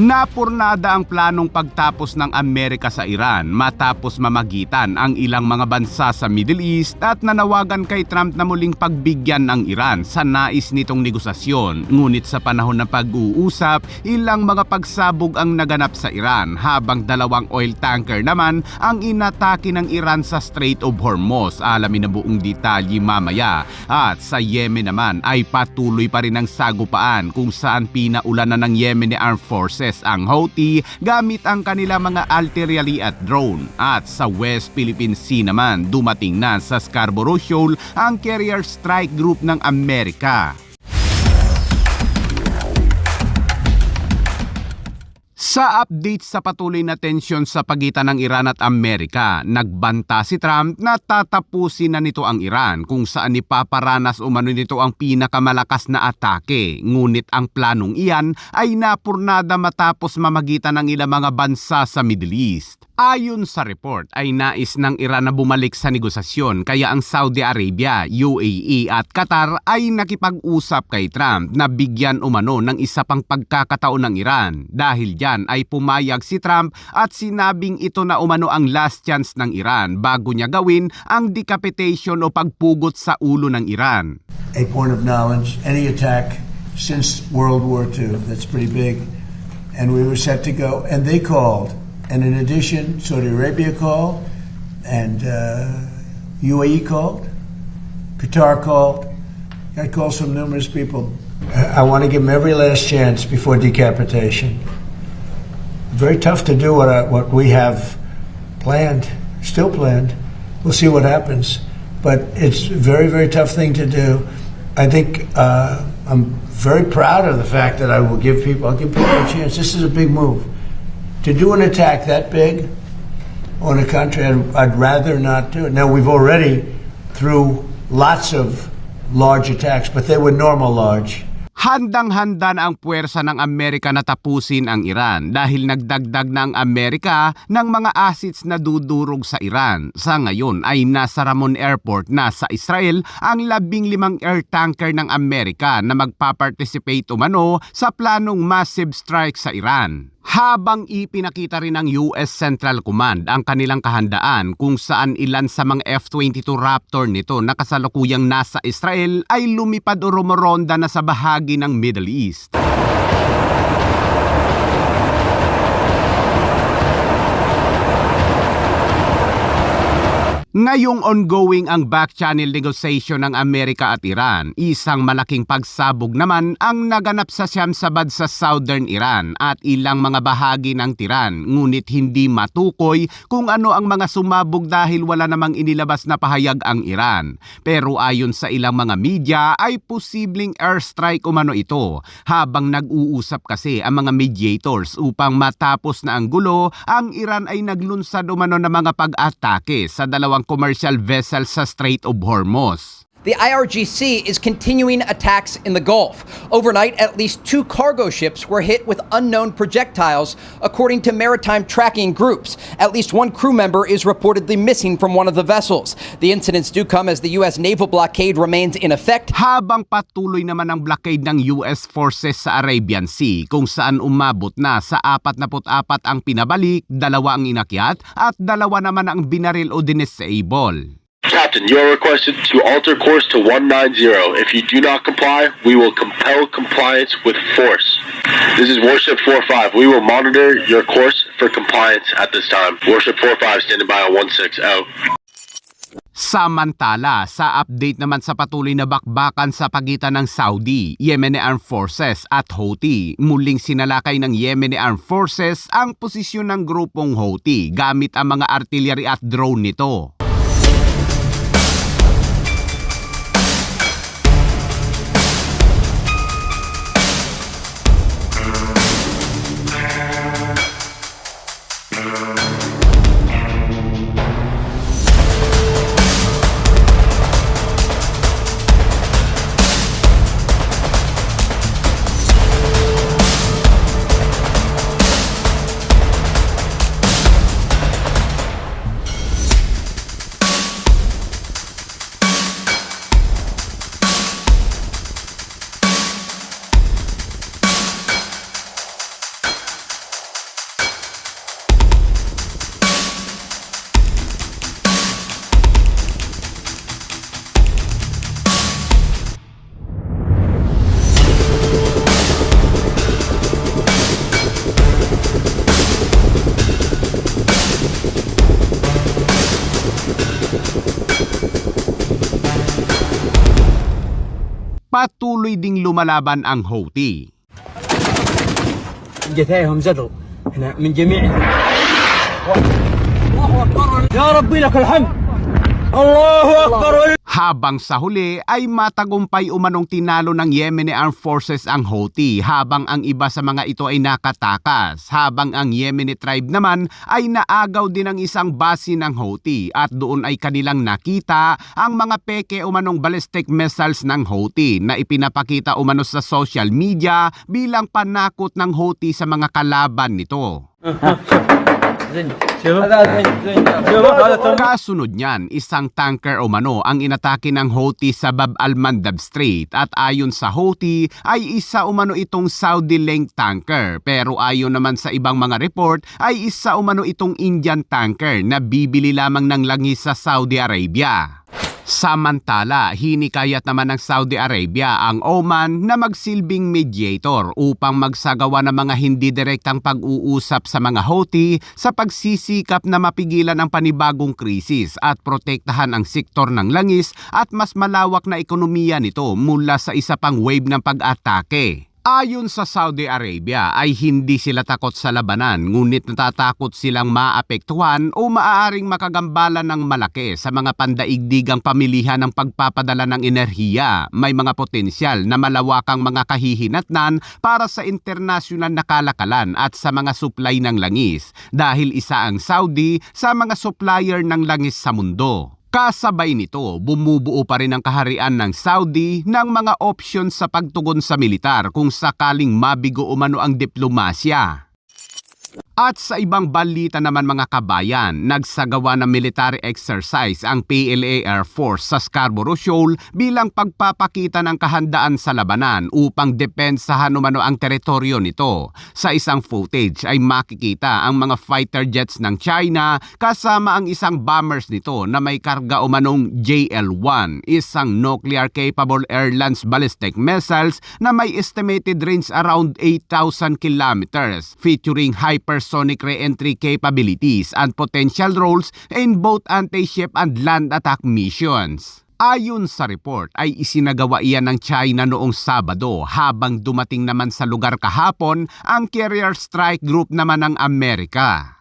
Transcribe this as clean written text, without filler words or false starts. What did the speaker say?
Napurnada ang planong pagtapos ng Amerika sa Iran matapos mamagitan ang ilang mga bansa sa Middle East at nanawagan kay Trump na muling pagbigyan ng Iran sa nais nitong negosasyon. Ngunit sa panahon ng pag-uusap, ilang mga pagsabog ang naganap sa Iran habang dalawang oil tanker naman ang inatake ng Iran sa Strait of Hormuz. Alamin na buong detalye mamaya. At sa Yemen naman ay patuloy pa rin ang sagupaan kung saan pinaulanan ng Yemeni Armed Forces ang Houthi gamit ang kanila mga artillery at drone. At sa West Philippine Sea naman, dumating na sa Scarborough Shoal ang Carrier Strike Group ng Amerika. Sa update sa patuloy na tensyon sa pagitan ng Iran at Amerika, nagbanta si Trump na tatapusin na nito ang Iran kung saan ipaparanas umano nito ang pinakamalakas na atake. Ngunit ang planong iyan ay napurnada matapos mamagitan ng ilang mga bansa sa Middle East. Ayon sa report ay nais ng Iran na bumalik sa negosasyon kaya ang Saudi Arabia, UAE at Qatar ay nakipag-usap kay Trump na bigyan umano ng isa pang pagkakataon ng Iran. Dahil dyan ay pumayag si Trump at sinabing ito na umano ang last chance ng Iran bago niya gawin ang decapitation o pagpugot sa ulo ng Iran. A point of knowledge, any attack since World War II, that's pretty big, and we were set to go, and they called. And in addition, Saudi Arabia called, and UAE called, Qatar called. Got calls from numerous people. I want to give them every last chance before decapitation. Very tough to do what we have planned, still planned. We'll see what happens. But it's a very, very tough thing to do. I think I'm very proud of the fact that I'll give people a chance. This is a big move. To do an attack that big on a country, I'd rather not do it. Now, we've already through lots of large attacks, but they were normal large. Handang-handa na ang puwersa ng Amerika na tapusin ang Iran dahil nagdagdag na ang Amerika ng mga assets na dudurog sa Iran. Sa ngayon ay nasa Ramon Airport na sa Israel ang 15 air tanker ng Amerika na magpaparticipate umano sa planong massive strike sa Iran. Habang ipinakita rin ng US Central Command ang kanilang kahandaan kung saan ilan sa mga F-22 Raptor nito na kasalukuyang nasa Israel ay lumipad o rumoronda na sa bahagi ng Middle East. Ngayong ongoing ang back-channel negotiation ng Amerika at Iran, isang malaking pagsabog naman ang naganap sa Shamsabad sa southern Iran at ilang mga bahagi ng Tiran, ngunit hindi matukoy kung ano ang mga sumabog dahil wala namang inilabas na pahayag ang Iran. Pero ayon sa ilang mga media ay posibleng airstrike umano ito, habang nag-uusap kasi ang mga mediators upang matapos na ang gulo, ang Iran ay naglunsad umano ng mga pag-atake sa dalawang commercial vessel sa Strait of Hormuz. The IRGC is continuing attacks in the Gulf. Overnight, at least 2 cargo ships were hit with unknown projectiles, according to maritime tracking groups. At least 1 crew member is reportedly missing from one of the vessels. The incidents do come as the U.S. naval blockade remains in effect. Habang patuloy naman ang blockade ng U.S. forces sa Arabian Sea, kung saan umabot na sa 44 ang pinabalik, 2 ang inakyat at 2 naman ang binaril o dinisable. Captain, you are requested to alter course to 190. If you do not comply, we will compel compliance with force. This is Warship 45. We will monitor your course for compliance at this time. Warship 45 standing by on 16 out. Samantala, sa update naman sa patuloy na bakbakan sa pagitan ng Saudi, Yemeni Armed Forces at Houthi, muling sinalakay ng Yemeni Armed Forces ang posisyon ng grupong Houthi gamit ang mga artillery at drone nito. pwedeng lumalaban ang Houthi. جثايهم زادوا هنا من جميع الله أكبر يا ربي لك الحمد الله أكبر. Habang sa huli ay matagumpay umanong tinalo ng Yemeni Armed Forces ang Houthi habang ang iba sa mga ito ay nakatakas. Habang ang Yemeni tribe naman ay naagaw din ng isang base ng Houthi at doon ay kanilang nakita ang mga peke umanong ballistic missiles ng Houthi na ipinapakita umano sa social media bilang panakot ng Houthi sa mga kalaban nito. Kasunod niyan, isang tanker umano ang inatake ng Houthi sa Bab al-Mandab Strait at ayon sa Houthi ay isa umano itong Saudi-linked tanker pero ayon naman sa ibang mga report ay isa umano itong Indian tanker na bibili lamang ng langis sa Saudi Arabia. Samantala, hinikayat naman ng Saudi Arabia ang Oman na magsilbing mediator upang magsagawa ng mga hindi direktang pag-uusap sa mga Houthi sa pagsisikap na mapigilan ang panibagong krisis at protektahan ang sektor ng langis at mas malawak na ekonomiya nito mula sa isa pang wave ng pag-atake. Ayon sa Saudi Arabia ay hindi sila takot sa labanan ngunit natatakot silang maapektuhan o maaaring makagambalan ng malaki sa mga pandaigdigang pamilihan ng pagpapadala ng enerhiya. May mga potensyal na malawakang mga kahihinatnan para sa internasyonal na kalakalan at sa mga supply ng langis dahil isa ang Saudi sa mga supplier ng langis sa mundo. Kasabay nito, bumubuo pa rin ang kaharian ng Saudi ng mga options sa pagtugon sa militar kung sakaling mabigo umano ang diplomasya. At sa ibang balita naman mga kabayan, nagsagawa ng military exercise ang PLA Air Force sa Scarborough Shoal bilang pagpapakita ng kahandaan sa labanan upang depensahan umano ang teritoryo nito. Sa isang footage ay makikita ang mga fighter jets ng China kasama ang isang bombers nito na may karga umanong JL-1, isang nuclear-capable air-launched ballistic missiles na may estimated range around 8,000 kilometers, featuring hypersonic re-entry capabilities and potential roles in both anti-ship and land attack missions. Ayon sa report ay isinagawa iyan ng China noong Sabado habang dumating naman sa lugar kahapon ang Carrier Strike Group naman ng Amerika.